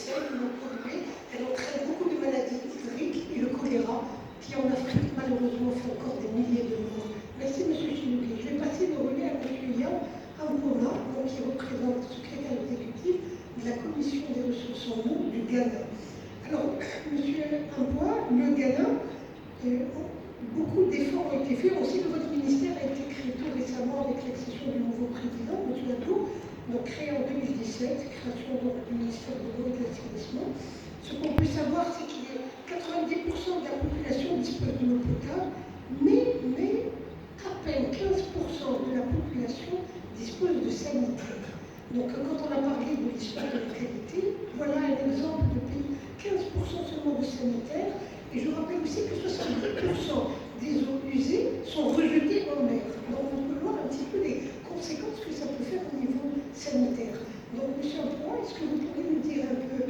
artificielles non polluées. Elle entraîne beaucoup de maladies hydriques et le choléra, qui en Afrique malheureusement fait encore des milliers de morts. Merci M. Chinouki. Je vais passer le relais à M. Yann Ampona, qui représente le secrétaire exécutif de la Commission des ressources en eau du Ghana. Alors, M. Ampona, le Ghana, beaucoup d'efforts ont été faits. On sait que votre ministère a été créé tout récemment avec l'accession du nouveau président, M. Lato, donc créé en 2017, création donc, du ministère de l'eau et de l'assainissement. Ce qu'on peut savoir, c'est qu'il y a 90% de la population dispose de l'eau potable, mais à peine 15% de la population dispose de sanitaire. Donc quand on a parlé de l'histoire de la qualité, voilà un exemple de pays, 15% seulement de sanitaire. Et je rappelle aussi que 70% des eaux usées sont rejetées en mer. Donc on peut voir un petit peu les conséquences que ça peut faire au niveau sanitaire. Donc M. Ampona, est-ce que vous pourriez nous dire un peu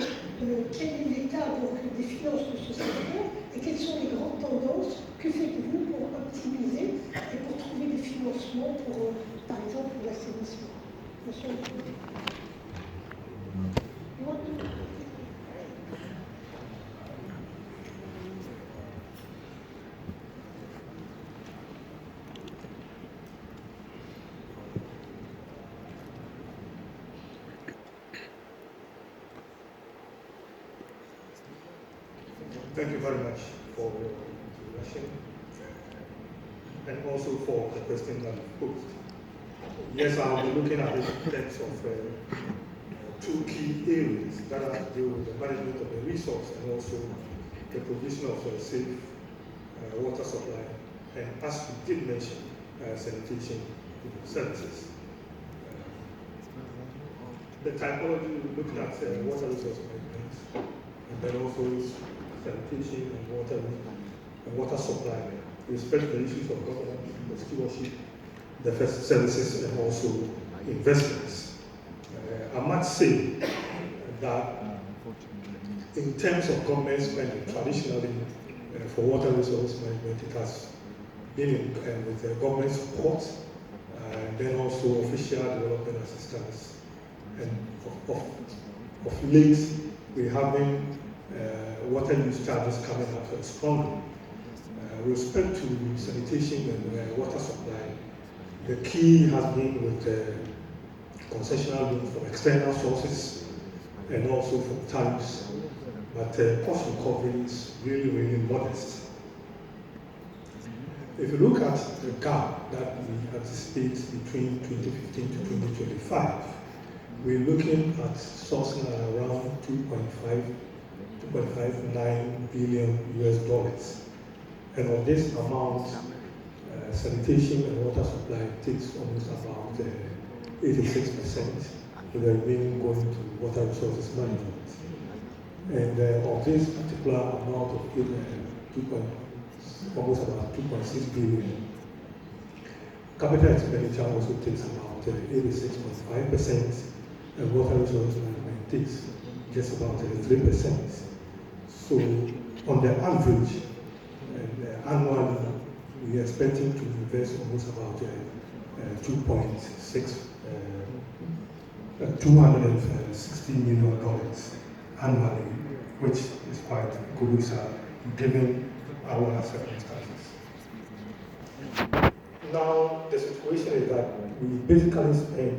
quel est l'état des finances de ce secteur et quelles sont les grandes tendances? Que faites-vous pour optimiser et pour trouver des financements pour, par exemple, pour l'assainissement? M. Ampona. Thank you very much for your introduction and also for the question that you posed. Yes, I'll be looking at it in terms of two key areas that are to do with the management of the resource and also the provision of safe water supply, and as you did mention, sanitation services. The typology, we looked at water resource management, and then also sanitation and water supply, with respect to the issues of governance, the stewardship, the first services, and also investments. I must say that in terms of government spending, traditionally for water resource management, it has been with government support, and then also official development assistance. And of late, we have been water use charges coming up strongly. With respect to sanitation and water supply, the key has been with concessional loans from external sources and also from tariffs, but cost recovery is really, really modest. If you look at the gap that we anticipate between 2015 to 2025, we're looking at sourcing at around 2.59 billion US dollars. And of this amount, sanitation and water supply takes almost about 86%, with the remaining going to water resources management. And of this particular amount of almost about 2.6 billion, capital expenditure also takes about 86.5%, and water resource management takes just about 3%. So on the average, annually, we are expecting to invest almost about 260 million dollars annually, which is quite good, given our circumstances. Now, the situation is that we basically spend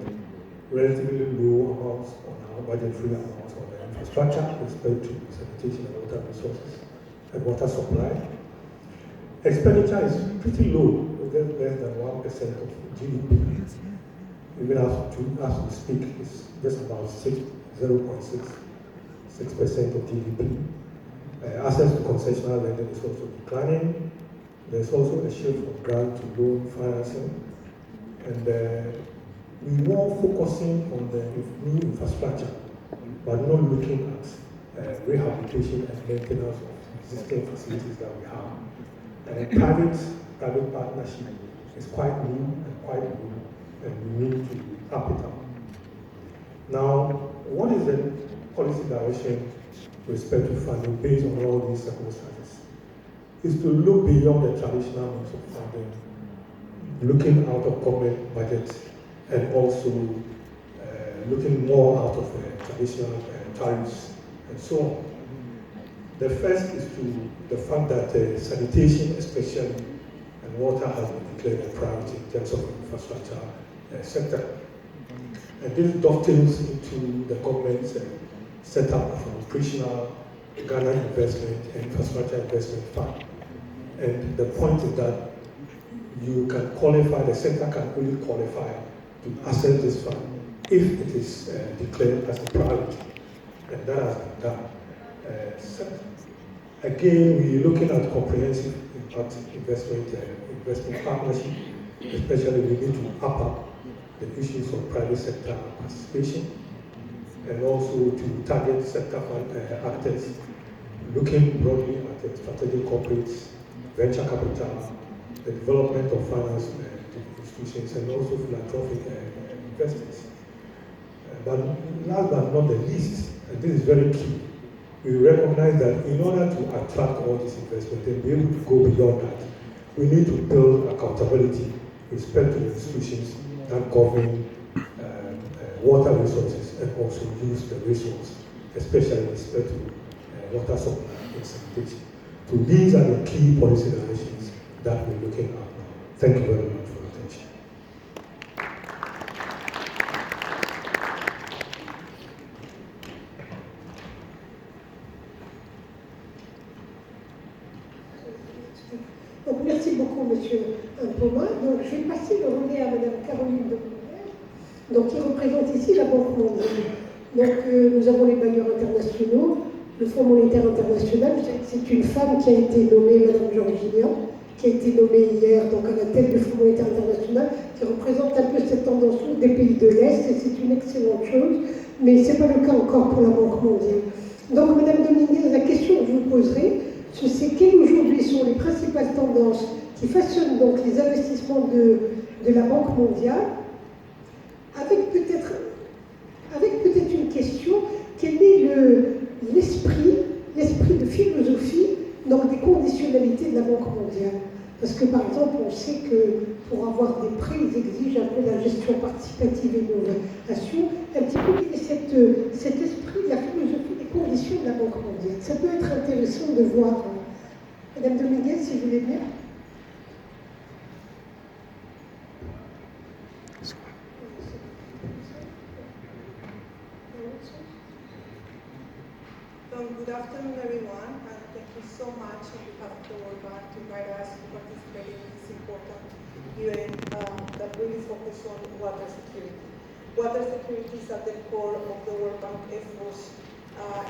relatively low amounts on our budgetary amounts on the infrastructure with respect to sanitation and water resources and water supply. Expenditure is pretty low, just less than 1% of GDP. Even as we speak, it's just about 0.66% of GDP. Access to concessional lending is also declining. There's also a shift from grant to loan financing. And we're more focusing on the new infrastructure, but not looking at rehabilitation and maintenance of existing facilities that we have. And private partnership is quite new and quite new, and we need to up it up. Now, what is the policy direction with respect to funding based on all these circumstances? Is to look beyond the traditional means of funding, looking out of government budget, and also looking more out of traditional tariffs and so on. The first is to the fact that sanitation, especially, and water has been declared a priority in terms of infrastructure sector. And this dovetails into the government's setup of an operational Ghana Investment and Infrastructure Investment Fund. And the point is that you can qualify, the sector can only qualify to access this fund if it is declared as a priority. And that has been done. Again, we're looking at comprehensive impact investment partnership, especially we need to up the issues of private sector participation, and also to target sector actors, looking broadly at the strategic corporates, venture capital, the development of finance institutions, and also philanthropic investors. But last but not the least, and this is very key, we recognize that in order to attract all this investment and be able to go beyond that, we need to build accountability with respect to the institutions that govern water resources and also use the resource, especially with respect to water supply and sanitation. So these are the key policy directions that we're looking at now. Thank you very much for your attention. Donc, merci beaucoup, Monsieur Mpoma. Donc, je vais passer le relais à Madame Caroline Demonnière, donc qui représente ici la Banque mondiale. Donc, nous avons les bailleurs internationaux, le Fonds monétaire international. C'est une femme qui a été nommée, Madame Georgina, qui a été nommée hier donc à la tête du Fonds monétaire international, qui représente un peu cette tendance des pays de l'Est, et c'est une excellente chose, mais ce n'est pas le cas encore pour la Banque mondiale. Donc, Madame Dominguez, la question que je vous poserai, c'est quelles aujourd'hui sont les principales tendances qui façonnent donc les investissements de la Banque mondiale, avec peut-être une question, quel est l'esprit de philosophie donc des conditionnalités de la Banque mondiale. Parce que par exemple, on sait que pour avoir des prêts, ils exigent un peu la gestion participative et l'innovation. Un petit peu quel est cet esprit de la philosophie des conditions de la Banque mondiale. Ça peut être intéressant de voir. Madame Dominguez, si vous voulez bien. Good afternoon, everyone, and thank you so much on behalf of the World Bank to invite us to participate in this important event that really focuses on water security. Water security is at the core of the World Bank efforts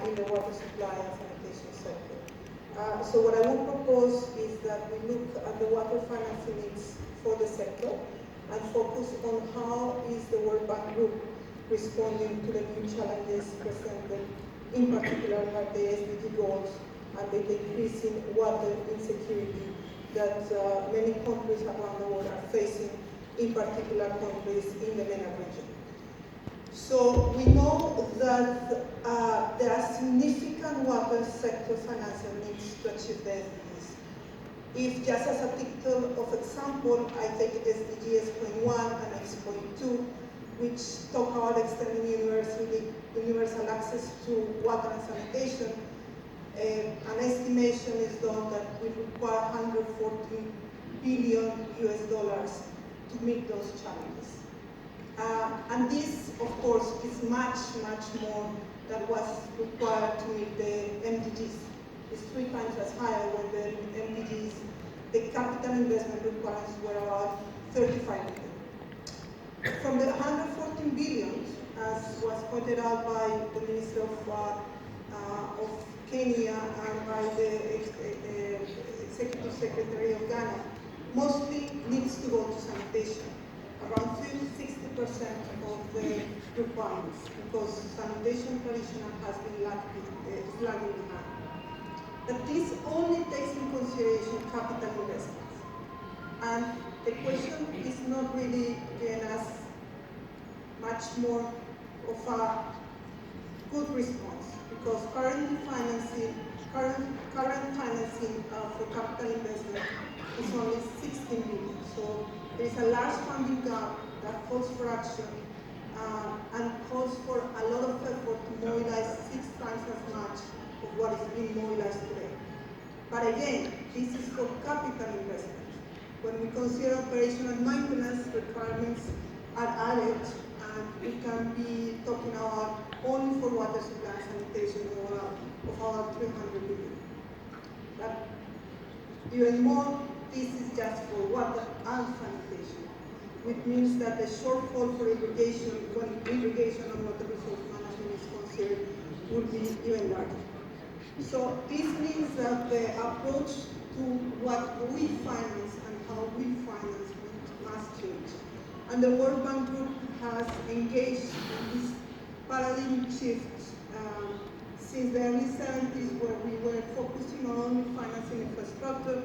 in the water supply and sanitation sector. So what I will propose is that we look at the water financing needs for the sector and focus on how is the World Bank Group responding to the new challenges presented, in particular by the SDG goals and the decreasing water insecurity that many countries around the world are facing, in particular countries in the MENA region. So we know that there are significant water sector financial needs to achieve the SDGs. If just as a title of example, I take SDG S.1 and S.2, which talk about extending universal access to water and sanitation, an estimation is done that we require $140 billion to meet those challenges. And this, of course, is much, much more than what's required to meet the MDGs. It's 3 times as higher when the MDGs, the capital investment requirements were about 35 billion. From the 114 billion, as was pointed out by the Minister of Kenya and by the Executive Secretary of Ghana, mostly needs to go to sanitation. Around 60% of the requirements, because sanitation traditionally has been lagging behind. But this only takes into consideration capital investments. And the question is not really giving us much more of a good response, because current financing for capital investment is only 16 billion. So there is a large funding gap that calls for action and calls for a lot of effort to mobilize 6 times as much But again, this is for capital investment. When we consider operational maintenance, requirements are added, and we can be talking about only for water supply and sanitation of about 300 billion. But even more, this is just for water and sanitation, which means that the shortfall for irrigation, when irrigation and water resource management is considered, would be even larger. So this means that the approach to what we finance and how we finance must change. And the World Bank Group has engaged in this paradigm shift since the early 70s, where we were focusing on financing infrastructure,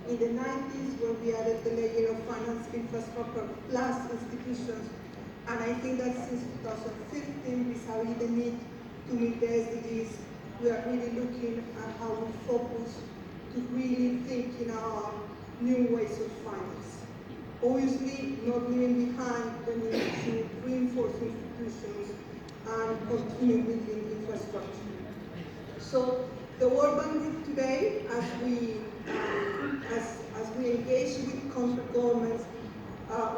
in the 90s, where we added the layer of finance infrastructure plus institutions, and I think that since 2015, vis-a-vis the need to meet the SDGs, we are really looking at how we focus to really think in our new ways of finance. Obviously, not leaving behind the need to reinforce institutions and continue building infrastructure. So the World Bank Group today, as we engage with country governments,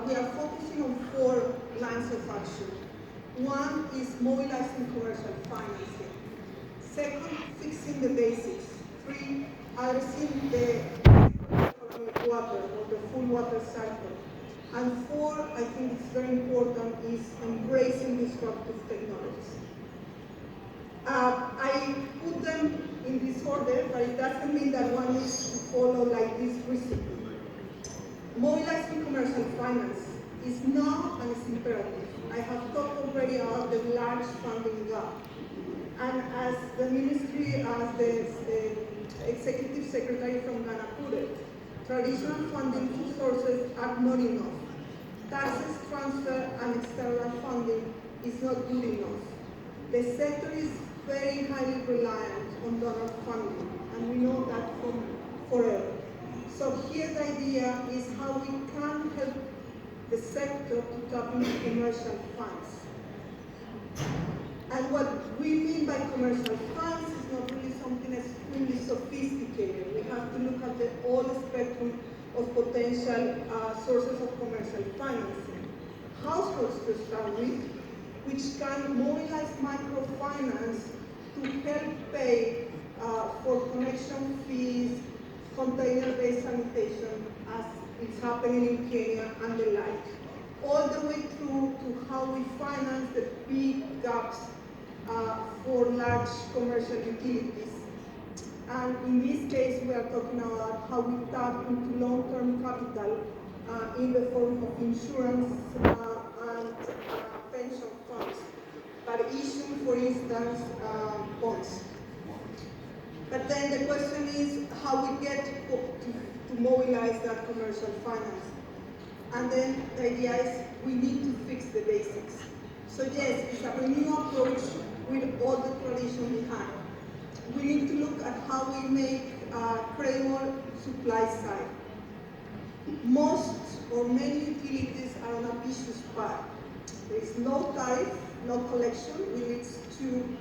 we are focusing on 4 lines of action. One is mobilizing commercial financing. Second, fixing the basics. 3, addressing the economic water or the full water cycle. And 4, I think it's very important, is embracing disruptive technologies. I put them in this order, but it doesn't mean that one needs to follow like this recipe. Mobilizing commercial finance is now and it's imperative. I have talked already about the large funding gap. And as the ministry, as the executive secretary from Ghana put it, traditional funding sources are not enough. Taxes, transfer, and external funding is not good enough. The sector is very highly reliant on donor funding, and we know that from forever. So here the idea is how we can help the sector to tap into commercial funds. And what we mean by commercial funds is not really something extremely sophisticated. We have to look at the whole spectrum of potential sources of commercial financing. Households to start with, which can mobilize microfinance to help pay for connection fees, container-based sanitation, as is happening in Kenya and the like. All the way through to how we finance the big gaps for large commercial utilities. And in this case, we are talking about how we tap into long-term capital in the form of insurance and pension funds, but issuing, for instance, bonds. But then the question is how we get to mobilize that commercial finance. And then the idea is we need to fix the basics. So yes, it's a new approach with all the tradition behind. We need to look at how we make credible supply side. Most or many utilities are on a vicious path. There is no tariff, no collection, which leads to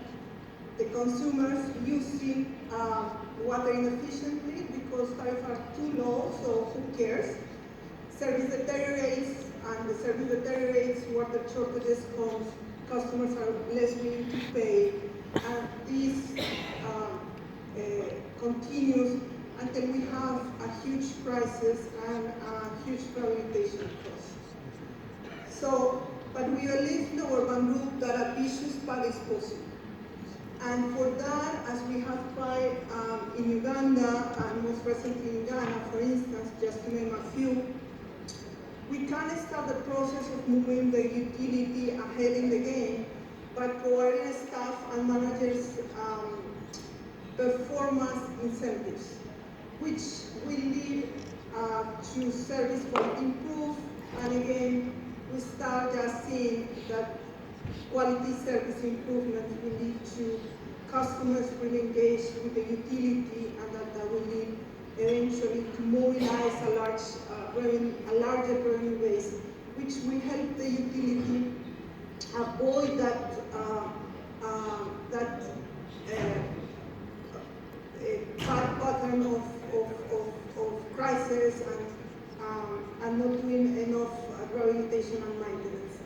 the consumers using water inefficiently because tariffs are too low, so who cares? Service deteriorates, and the service deteriorates, water shortages comes, customers are less willing to pay, and this continues until we have a huge crisis and a huge rehabilitation cost. So, but we believe in the World Bank Group that a vicious path is possible. And for that, as we have tried in Uganda and most recently in Ghana, for instance, just to name a few, we can start the process of moving the utility ahead in the game by providing staff and managers performance incentives, which will lead to service quality improve, and again, we start just seeing that quality service improvements will lead to customers really engage with the utility, and that will lead eventually to mobilize a larger revenue base, which will help the utility avoid that bad pattern of rehabilitation and maintenance.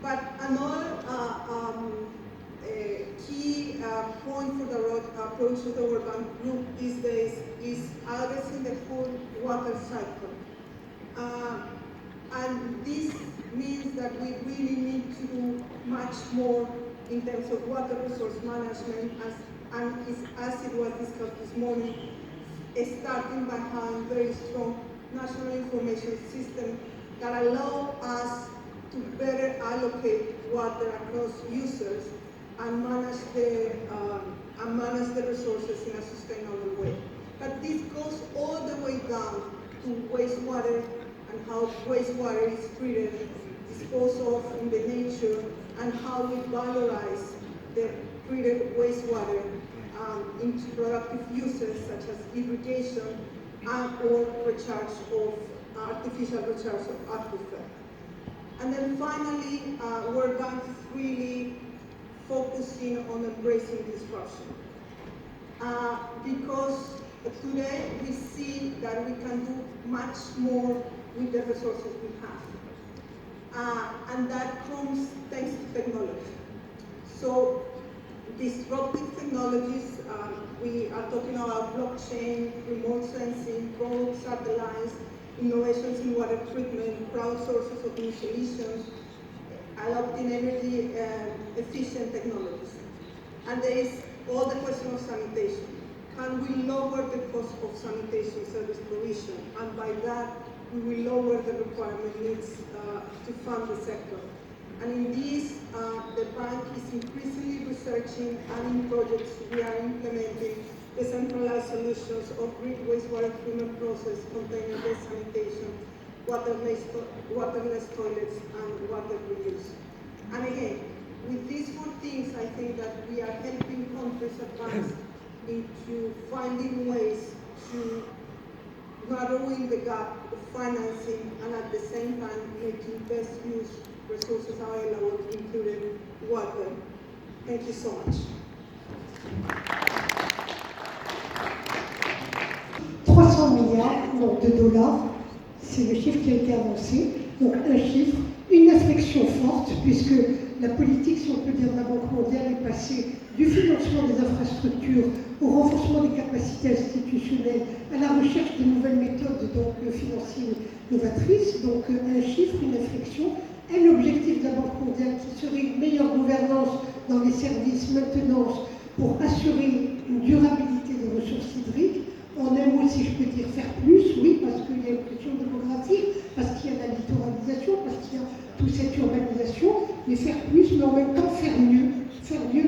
But another key point for the approach of the World Bank Group these days is addressing the full water cycle. And this means that we really need to do much more in terms of water resource management, as it was discussed this morning, starting by having very strong national information system that allow us to better allocate water across users and manage the resources in a sustainable way. But this goes all the way down to wastewater and how wastewater is treated, disposed of in the nature, and how we valorize the treated wastewater into productive uses such as irrigation and or artificial recharge of aquifer. And then finally, World Bank is really focusing on embracing disruption. Because today we see that we can do much more with the resources we have. And that comes thanks to technology. So disruptive technologies, we are talking about blockchain, remote sensing, probe satellites, innovations in water treatment, crowdsources of new solutions, adopting energy efficient technologies. And there is all the question of sanitation. Can we lower the cost of sanitation service provision? And by that, we will lower the requirement needs to fund the sector. And in this, the bank is increasingly researching and in projects we are implementing decentralized solutions of grid wastewater treatment process, container-based sanitation, waterless toilets, and water reuse. And again, with these 4 things, I think that we are helping countries advance into finding ways to narrowing the gap of financing and at the same time making best use resources available, including water. Thank you so much. 300 milliards donc, de dollars, c'est le chiffre qui a été avancé. Donc un chiffre, une inflexion forte, puisque la politique, si on peut dire, de la Banque mondiale est passée du financement des infrastructures au renforcement des capacités institutionnelles, à la recherche de nouvelles méthodes donc, financières novatrices. Donc un chiffre, une inflexion, un objectif de la Banque mondiale qui serait une meilleure gouvernance dans les services maintenance pour assurer une durabilité des ressources hydriques. En un mot, si je peux dire, faire plus, oui, parce qu'il y a une pression démographique, parce qu'il y a la littoralisation, parce qu'il y a toute cette urbanisation, mais faire plus, mais en même temps faire mieux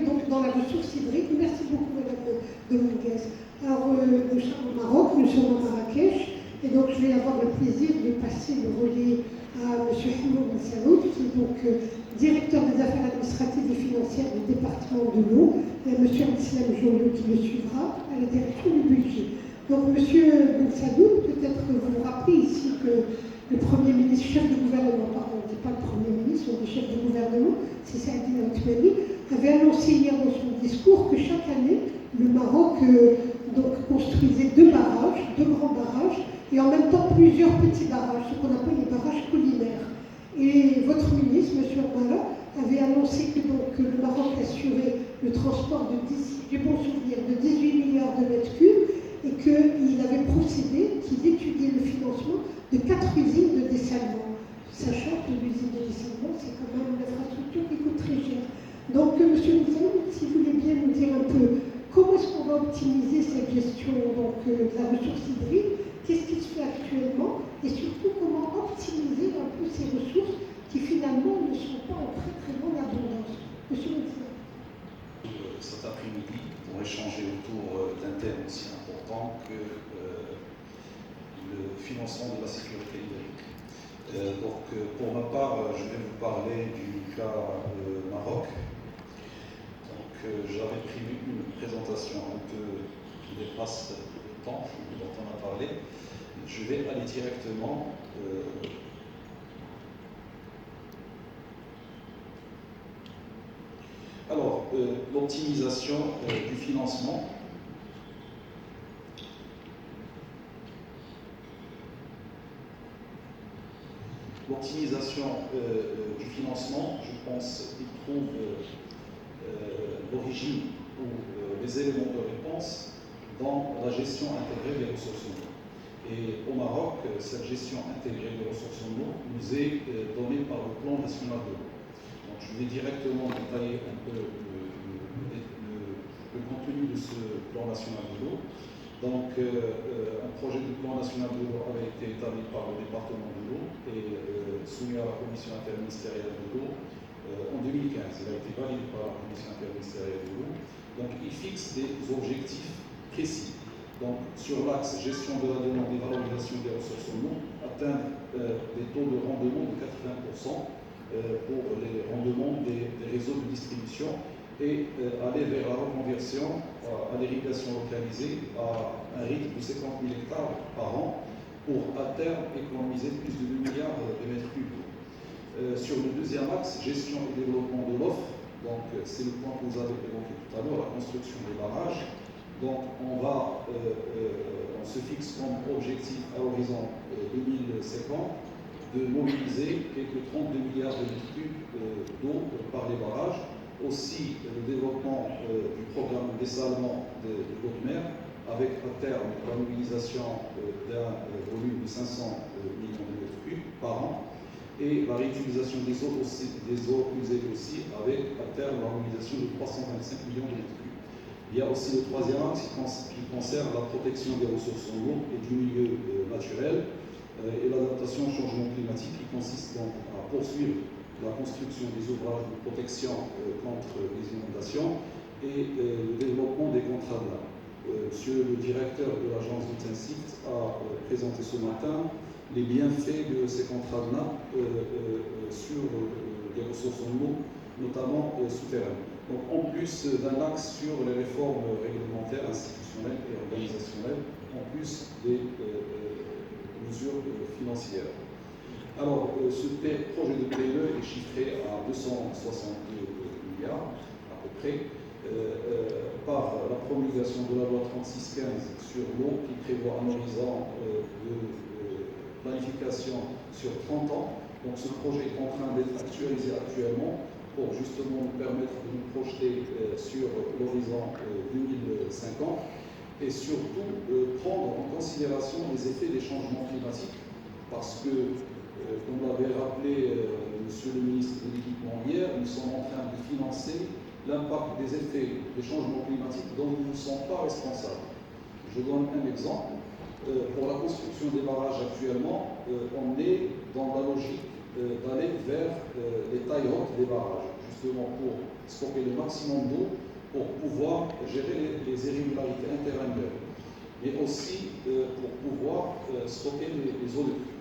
donc dans la ressource hydrique. Merci beaucoup, Madame Dominguez. Alors, nous sommes au Maroc, nous sommes à Marrakech, et donc je vais avoir le plaisir de passer le relais à M. Himo Ben Saoud, qui est donc directeur des affaires administratives et financières du département de l'eau, et M. Islam Joliot qui le suivra à la direction du budget. Donc, M. Ben Saoud, peut-être que vous vous rappelez ici que le Premier ministre, chef de gouvernement, pardon, on ne dit pas le Premier ministre, on dit chef de gouvernement, c'est Saadine Al-Thmani, avait annoncé hier dans son discours que chaque année, le Maroc donc, construisait 2 barrages, 2 grands barrages, et en même temps plusieurs petits barrages, ce qu'on appelle les barrages collinaires. Et votre ministre, M. Abdallah, avait annoncé que donc, le Maroc assurait le transport du bon souvenir de 18 milliards de mètres cubes, et qu'il avait procédé, qu'il étudiait le financement de 4 usines de dessalement, sachant que l'usine de dessalement, c'est quand même une infrastructure qui coûte très cher. Donc, M. Nizam, si vous voulez bien nous dire un peu comment est-ce qu'on va optimiser cette gestion donc, de la ressource hydrique, qu'est-ce qui se fait actuellement, et surtout comment optimiser un peu ces ressources qui finalement ne sont pas en très très grande abondance. M. Nizam. Cet après-midi, pour échanger autour d'un thème aussi important que le financement de la sécurité hydrique. Donc, pour ma part, je vais vous parler du cas Maroc. Donc, j'avais prévu une présentation un peu qui dépasse le temps dont on a parlé. Je vais aller directement alors, l'optimisation du financement. l'optimisation du financement, je pense qu'il trouve l'origine ou les éléments de réponse dans la gestion intégrée des ressources en eau. Et au Maroc, cette gestion intégrée des ressources en eau nous est donnée par le plan national de l'eau. Donc je vais directement détailler un peu le contenu de ce plan national de l'eau. Donc un projet de plan national de l'eau avait été établi par le département de l'eau et soumis à la commission interministérielle de l'eau en 2015. Il a été validé par la commission interministérielle de l'eau. Donc il fixe des objectifs précis. Donc, sur l'axe gestion de la demande et valorisation des ressources en eau, atteindre des taux de rendement de 80% pour les rendements des réseaux de distribution et aller vers la reconversion à l'irrigation localisée à un rythme de 50 000 hectares par an pour à terme économiser plus de 2 milliards de mètres cubes. Sur le deuxième axe, gestion et développement de l'offre, donc c'est le point que vous avez évoqué tout à l'heure, la construction des barrages. Donc on se fixe comme objectif à l'horizon 2050 de mobiliser quelques 32 milliards de mètres cubes d'eau par les barrages. Aussi le développement du programme de dessalement de l'eau de mer avec à terme la mobilisation d'un volume de 500 millions de mètres cubes par an et la réutilisation des eaux usées aussi avec à terme la mobilisation de 325 millions de mètres cubes. Il y a aussi le troisième axe qui concerne la protection des ressources en eau et du milieu naturel et l'adaptation au changement climatique qui consiste donc à poursuivre la construction des ouvrages de protection contre les inondations et le développement des contrats de l'eau. Monsieur le directeur de l'agence d'Intensift a présenté ce matin les bienfaits de ces contrats de nappe sur les ressources en eau, notamment souterraines. Donc, en plus d'un axe sur les réformes réglementaires, institutionnelles et organisationnelles, en plus des mesures financières. Alors, ce projet de PLE est chiffré à 262 milliards, à peu près, par la promulgation de la loi 3615 sur l'eau, qui prévoit un horizon de planification sur 30 ans. Donc, ce projet est en train d'être actualisé actuellement pour justement nous permettre de nous projeter sur l'horizon 2050 et surtout prendre en considération les effets des changements climatiques parce que, comme l'avait rappelé Monsieur le ministre de l'Équipement hier, nous sommes en train de financer l'impact des effets des changements climatiques dont nous ne sommes pas responsables. Je donne un exemple. Pour la construction des barrages actuellement, on est dans la logique d'aller vers les tailles hautes des barrages, justement pour stocker le maximum d'eau, pour pouvoir gérer les irrégularités interannuelles, mais aussi pour pouvoir stocker les eaux de pluie.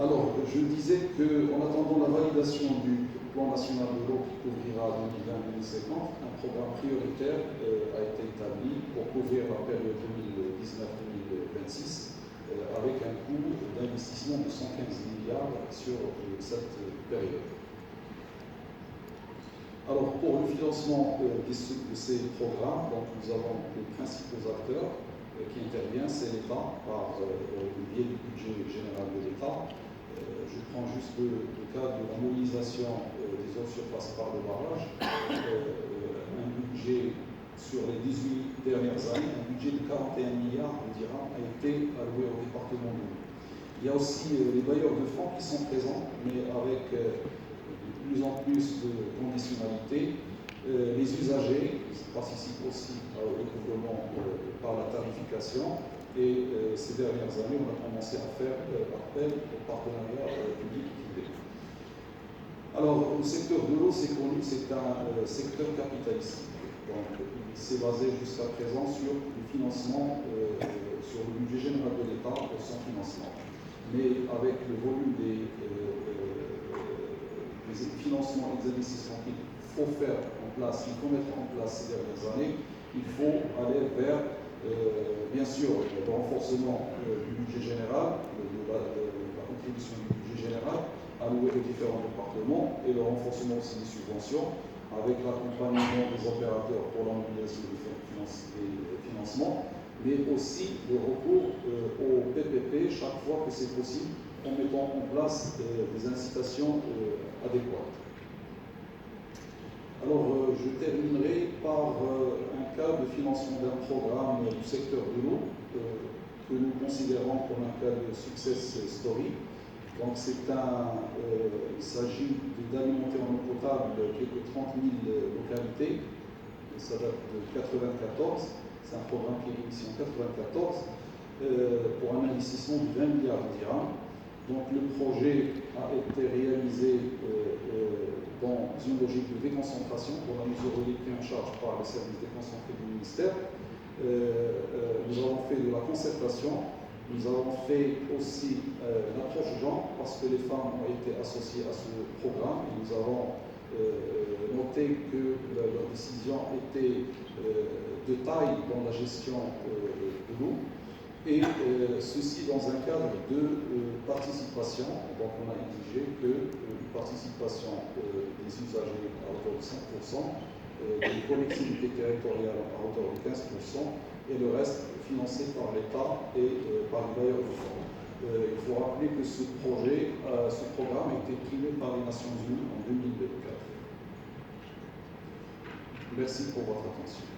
Alors, je disais qu'en attendant la validation du plan national de l'eau qui couvrira 2020-2050, un programme prioritaire a été établi pour couvrir la période 2019-2026 avec un coût d'investissement de 115 milliards sur cette période. Alors, pour le financement de ces programmes, donc, nous avons les principaux acteurs qui interviennent, c'est l'État par le biais du budget général de l'État. Je prends juste le cas de la mobilisation des eaux de surface par le barrage, un budget sur les 18 dernières années, un budget de 41 milliards de dirhams a été alloué au département de l'eau. Il y a aussi les bailleurs de fonds qui sont présents, mais avec de plus en plus de conditionnalités. Les usagers participent aussi au recouvrement par la tarification. Et ces dernières années, on a commencé à faire appel au partenariat public-privé. Alors, le secteur de l'eau, c'est connu, c'est un secteur capitalistique. Donc, il s'est basé jusqu'à présent sur le financement, sur le budget général de l'État pour son financement. Mais avec le volume des financements et des investissements qu'il faut faire en place, qu'il faut mettre en place ces dernières années, il faut aller vers bien sûr, le renforcement du budget général, de la contribution du budget général alloué aux différents départements et le renforcement aussi des subventions avec l'accompagnement des opérateurs pour la mobilisation des financements, mais aussi le recours au PPP chaque fois que c'est possible en mettant en place des incitations adéquates. Alors, je terminerai par un cas de financement d'un programme du secteur de l'eau que nous considérons comme un cas de success story. Donc, il s'agit d'alimenter en eau potable quelques 30 000 localités. Ça date de 1994. C'est un programme qui est initié en 1994 pour un investissement de 20 milliards de dirhams. Donc, le projet a été réalisé dans une logique de déconcentration pour la mesure où il est pris en charge par les services déconcentrés du ministère. Nous avons fait de la concertation, nous avons fait aussi l'approche genre parce que les femmes ont été associées à ce programme et nous avons noté que leur décision était de taille dans la gestion de l'eau. Et ceci dans un cadre de participation. Donc on a exigé une participation des usagers à hauteur de 5%, des collectivités territoriales à hauteur de 15% et le reste financé par l'État et par les bailleurs de fonds. Il faut rappeler que ce programme a été primé par les Nations Unies en 2004. Merci pour votre attention.